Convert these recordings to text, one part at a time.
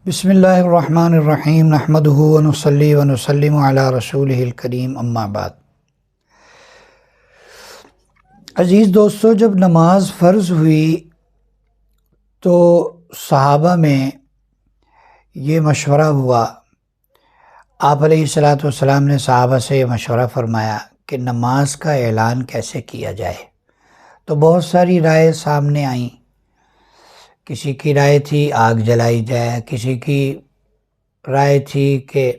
بسم اللہ الرحمن الرحیم نحمدہ ونصلی ونسلم علی رسولہ الکریم اما بعد۔ عزیز دوستو، جب نماز فرض ہوئی تو صحابہ میں یہ مشورہ ہوا، آپ علیہ الصلاۃ والسلام نے صحابہ سے یہ مشورہ فرمایا کہ نماز کا اعلان کیسے کیا جائے۔ تو بہت ساری رائے سامنے آئیں۔ کسی کی رائے تھی آگ جلائی جائے، کسی کی رائے تھی کہ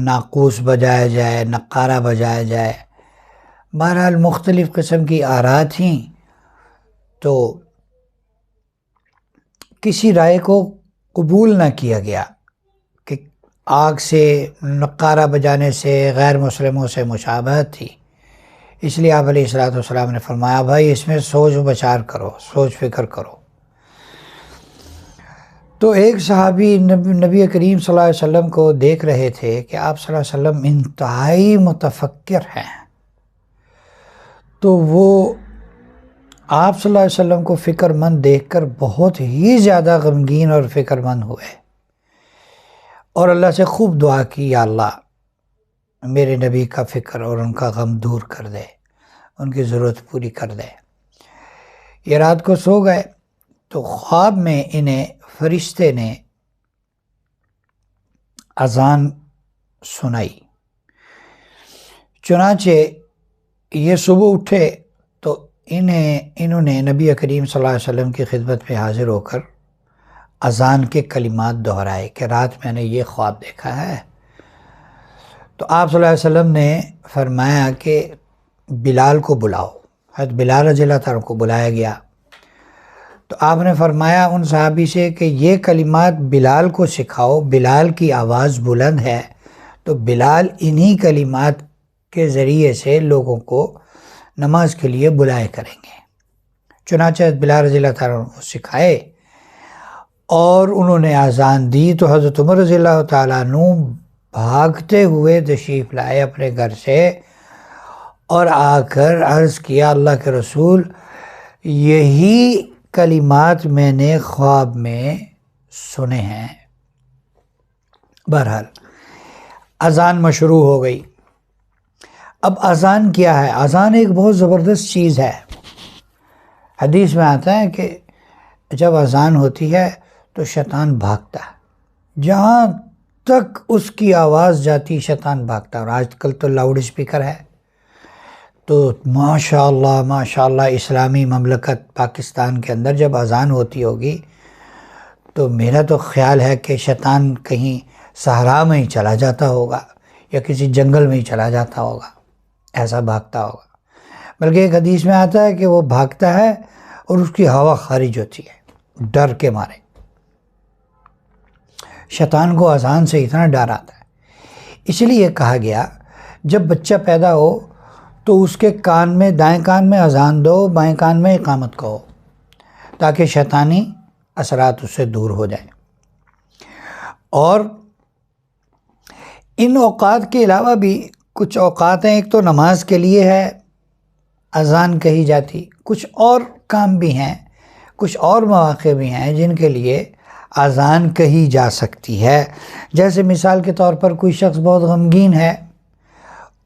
ناقوس بجایا جائے، نقارہ بجایا جائے۔ بہرحال مختلف قسم کی آراء تھیں، تو کسی رائے کو قبول نہ کیا گیا کہ آگ سے، نقارہ بجانے سے غیر مسلموں سے مشابہت تھی۔ اس لیے آپ علیہ الصلاۃ والسلام نے فرمایا بھائی اس میں سوچ بچار کرو، سوچ فکر کرو۔ تو ایک صحابی نبی کریم صلی اللہ علیہ وسلم کو دیکھ رہے تھے کہ آپ صلی اللہ علیہ وسلم انتہائی متفکر ہیں، تو وہ آپ صلی اللہ علیہ وسلم کو فکر مند دیکھ کر بہت ہی زیادہ غمگین اور فکر مند ہوئے، اور اللہ سے خوب دعا کی، یا اللہ میرے نبی کا فکر اور ان کا غم دور کر دے، ان کی ضرورت پوری کر دے۔ یہ رات کو سو گئے تو خواب میں انہیں فرشتے نے اذان سنائی۔ چنانچہ یہ صبح اٹھے تو انہوں نے نبی کریم صلی اللہ علیہ وسلم کی خدمت میں حاضر ہو کر اذان کے کلمات دہرائے کہ رات میں نے یہ خواب دیکھا ہے۔ تو آپ صلی اللہ علیہ وسلم نے فرمایا کہ بلال کو بلاؤ۔ حضرت بلال رضی اللہ تعالیٰ کو بلایا گیا، تو آپ نے فرمایا ان صحابی سے کہ یہ کلمات بلال کو سکھاؤ، بلال کی آواز بلند ہے، تو بلال انہی کلمات کے ذریعے سے لوگوں کو نماز کے لیے بلائے کریں گے۔ چنانچہ حضرت بلال رضی اللہ تعالیٰ کو سکھائے اور انہوں نے اذان دی، تو حضرت عمر رضی اللہ تعالیٰ عنہ بھاگتے ہوئے تشریف لائے اپنے گھر سے، اور آ کر عرض کیا اللہ کے رسول یہی کلمات میں نے خواب میں سنے ہیں۔ بہرحال اذان مشروع ہو گئی۔ اب اذان کیا ہے؟ اذان ایک بہت زبردست چیز ہے۔ حدیث میں آتا ہے کہ جب اذان ہوتی ہے تو شیطان بھاگتا ہے، جہاں تک اس کی آواز جاتی شیطان بھاگتا ہے۔ اور آج کل تو لاؤڈ اسپیکر ہے، تو ماشاءاللہ اسلامی مملکت پاکستان کے اندر جب اذان ہوتی ہوگی تو میرا تو خیال ہے کہ شیطان کہیں صحرا میں ہی چلا جاتا ہوگا یا کسی جنگل میں ہی چلا جاتا ہوگا، ایسا بھاگتا ہوگا۔ بلکہ ایک حدیث میں آتا ہے کہ وہ بھاگتا ہے اور اس کی ہوا خارج ہوتی ہے ڈر کے مارے۔ شیطان کو اذان سے اتنا ڈر آتا ہے، اس لیے کہا گیا جب بچہ پیدا ہو تو اس کے کان میں، دائیں کان میں اذان دو، بائیں کان میں اقامت کہو، تاکہ شیطانی اثرات اس سے دور ہو جائیں۔ اور ان اوقات کے علاوہ بھی کچھ اوقات ہیں، ایک تو نماز کے لیے ہے اذان کہی جاتی، کچھ اور کام بھی ہیں، کچھ اور مواقع بھی ہیں جن کے لیے اذان کہی جا سکتی ہے۔ جیسے مثال کے طور پر کوئی شخص بہت غمگین ہے،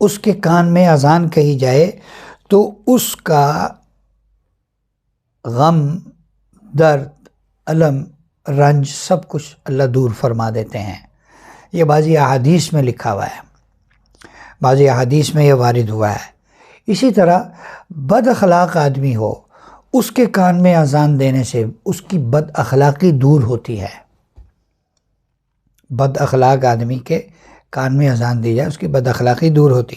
اس کے کان میں اذان کہی جائے تو اس کا غم، درد، الم، رنج سب کچھ اللہ دور فرما دیتے ہیں۔ یہ بعضی احادیث میں لکھا ہوا ہے، بعضی احادیث میں یہ وارد ہوا ہے۔ اسی طرح بد اخلاق آدمی ہو، اس کے کان میں اذان دینے سے اس کی بد اخلاقی دور ہوتی ہے۔ بد اخلاق آدمی کے کان میں اذان دی جائے، اس کی بد اخلاقی دور ہوتی۔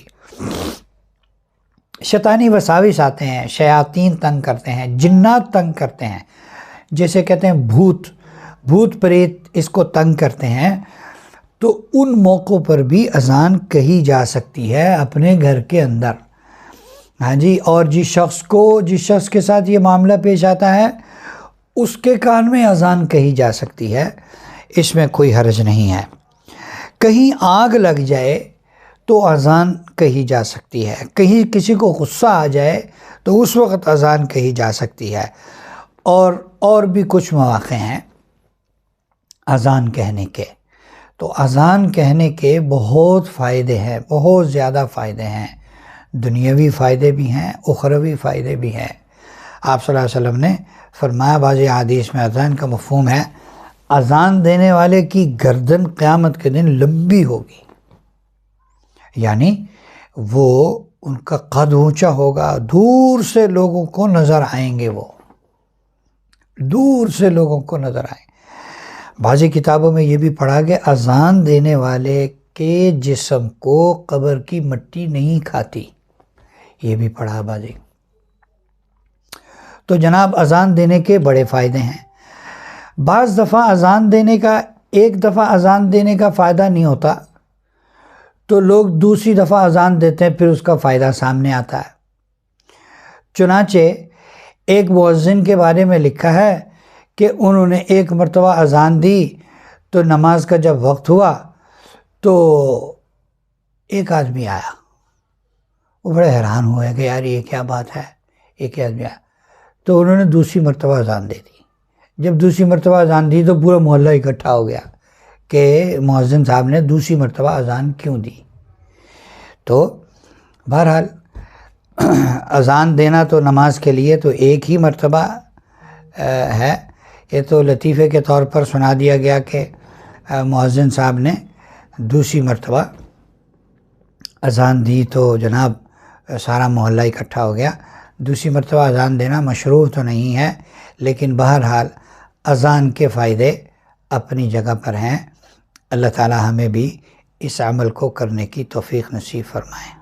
شیطانی وساوس آتے ہیں، شیاطین تنگ کرتے ہیں، جنات تنگ کرتے ہیں، جیسے کہتے ہیں بھوت پریت اس کو تنگ کرتے ہیں، تو ان موقعوں پر بھی اذان کہی جا سکتی ہے اپنے گھر کے اندر۔ ہاں جی، اور جس شخص کے ساتھ یہ معاملہ پیش آتا ہے اس کے کان میں اذان کہی جا سکتی ہے، اس میں کوئی حرج نہیں ہے۔ کہیں آگ لگ جائے تو اذان کہی جا سکتی ہے، کہیں کسی کو غصہ آ جائے تو اس وقت اذان کہی جا سکتی ہے، اور بھی کچھ مواقع ہیں اذان کہنے کے۔ تو اذان کہنے کے بہت فائدے ہیں، بہت زیادہ فائدے ہیں، دنیاوی فائدے بھی ہیں، اخروی فائدے بھی ہیں۔ آپ صلی اللہ علیہ وسلم نے فرمایا، بعض حدیث میں اذان کا مفہوم ہے اذان دینے والے کی گردن قیامت کے دن لمبی ہوگی، یعنی وہ ان کا قد اونچا ہوگا، دور سے لوگوں کو نظر آئیں گے، وہ دور سے لوگوں کو نظر آئیں۔ بعضی کتابوں میں یہ بھی پڑھا کہ اذان دینے والے کے جسم کو قبر کی مٹی نہیں کھاتی، یہ بھی پڑھا بعضی۔ تو جناب اذان دینے کے بڑے فائدے ہیں۔ بعض دفعہ اذان دینے کا، ایک دفعہ اذان دینے کا فائدہ نہیں ہوتا تو لوگ دوسری دفعہ اذان دیتے ہیں، پھر اس کا فائدہ سامنے آتا ہے۔ چنانچہ ایک مؤذن کے بارے میں لکھا ہے کہ انہوں نے ایک مرتبہ اذان دی تو نماز کا جب وقت ہوا تو ایک آدمی آیا، وہ بڑے حیران ہوئے کہ یار یہ کیا بات ہے، ایک آدمی آیا، تو انہوں نے دوسری مرتبہ اذان دے دی۔ جب دوسری مرتبہ اذان دی تو پورا محلہ اکٹھا ہو گیا کہ مؤذن صاحب نے دوسری مرتبہ اذان کیوں دی۔ تو بہرحال اذان دینا تو نماز کے لیے تو ایک ہی مرتبہ ہے، یہ تو لطیفے کے طور پر سنا دیا گیا کہ مؤذن صاحب نے دوسری مرتبہ اذان دی تو جناب سارا محلہ اکٹھا ہو گیا۔ دوسری مرتبہ اذان دینا مشروع تو نہیں ہے، لیکن بہرحال اذان کے فائدے اپنی جگہ پر ہیں۔ اللہ تعالی ہمیں بھی اس عمل کو کرنے کی توفیق نصیب فرمائے۔